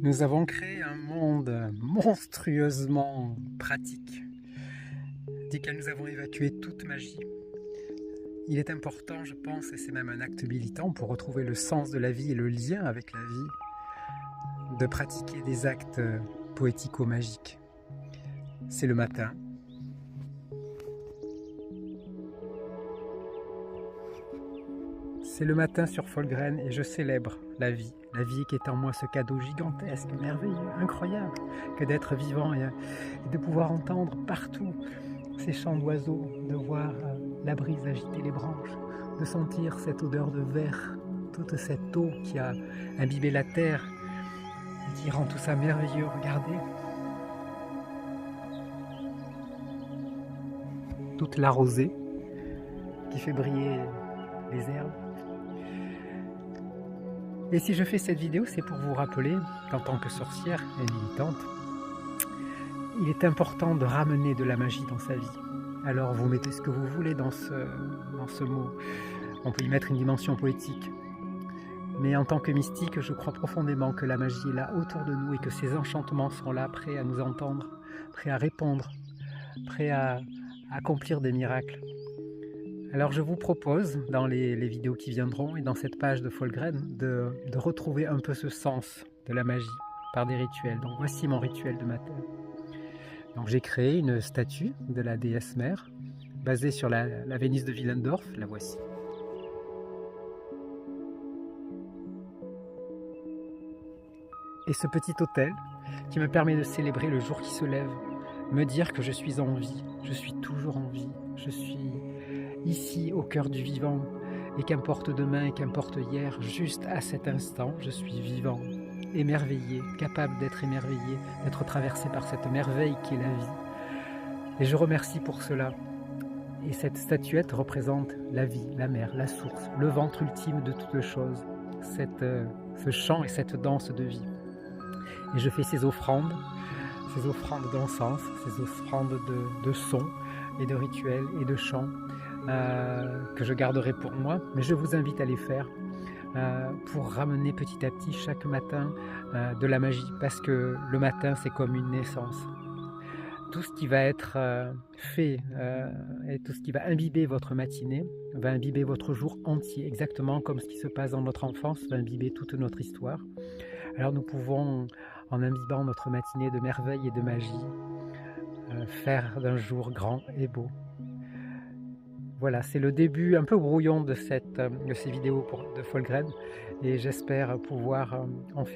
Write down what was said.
Nous avons créé un monde monstrueusement pratique, duquel nous avons évacué toute magie. Il est important, je pense, et c'est même un acte militant pour retrouver le sens de la vie et le lien avec la vie, de pratiquer des actes poético-magiques. C'est le matin. C'est le matin sur Folgren et je célèbre la vie qui est en moi, ce cadeau gigantesque, merveilleux, incroyable, que d'être vivant et de pouvoir entendre partout ces chants d'oiseaux, de voir la brise agiter les branches, de sentir cette odeur de verre, toute cette eau qui a imbibé la terre et qui rend tout ça merveilleux. Regardez, toute la rosée qui fait briller les herbes. Et si je fais cette vidéo, c'est pour vous rappeler qu'en tant que sorcière et militante, il est important de ramener de la magie dans sa vie. Alors vous mettez ce que vous voulez dans ce mot. On peut y mettre une dimension poétique. Mais en tant que mystique, je crois profondément que la magie est là autour de nous et que ces enchantements sont là, prêts à nous entendre, prêts à répondre, prêts à accomplir des miracles. Alors je vous propose, dans les vidéos qui viendront et dans cette page de Folgren, de retrouver un peu ce sens de la magie par des rituels. Donc voici mon rituel de matin. Donc j'ai créé une statue de la déesse mère, basée sur la Vénus de Willendorf, la voici. Et ce petit autel qui me permet de célébrer le jour qui se lève, me dire que je suis en vie, je suis toujours en vie, je suis ici au cœur du vivant, et qu'importe demain et qu'importe hier, juste à cet instant, je suis vivant, émerveillé, capable d'être émerveillé, d'être traversé par cette merveille qui est la vie. Et je remercie pour cela. Et cette statuette représente la vie, la mer, la source, le ventre ultime de toutes choses, ce chant et cette danse de vie. Et je fais ces offrandes d'encens, ces offrandes de sons et de rituels et de chants que je garderai pour moi, mais je vous invite à les faire pour ramener petit à petit chaque matin de la magie, parce que le matin c'est comme une naissance. Tout ce qui va être fait et tout ce qui va imbiber votre matinée va imbiber votre jour entier, exactement comme ce qui se passe dans notre enfance va imbiber toute notre histoire. Alors nous pouvons, en imbibant notre matinée de merveille et de magie, faire d'un jour grand et beau. Voilà, c'est le début un peu brouillon de ces vidéos de Folgren, et j'espère pouvoir en faire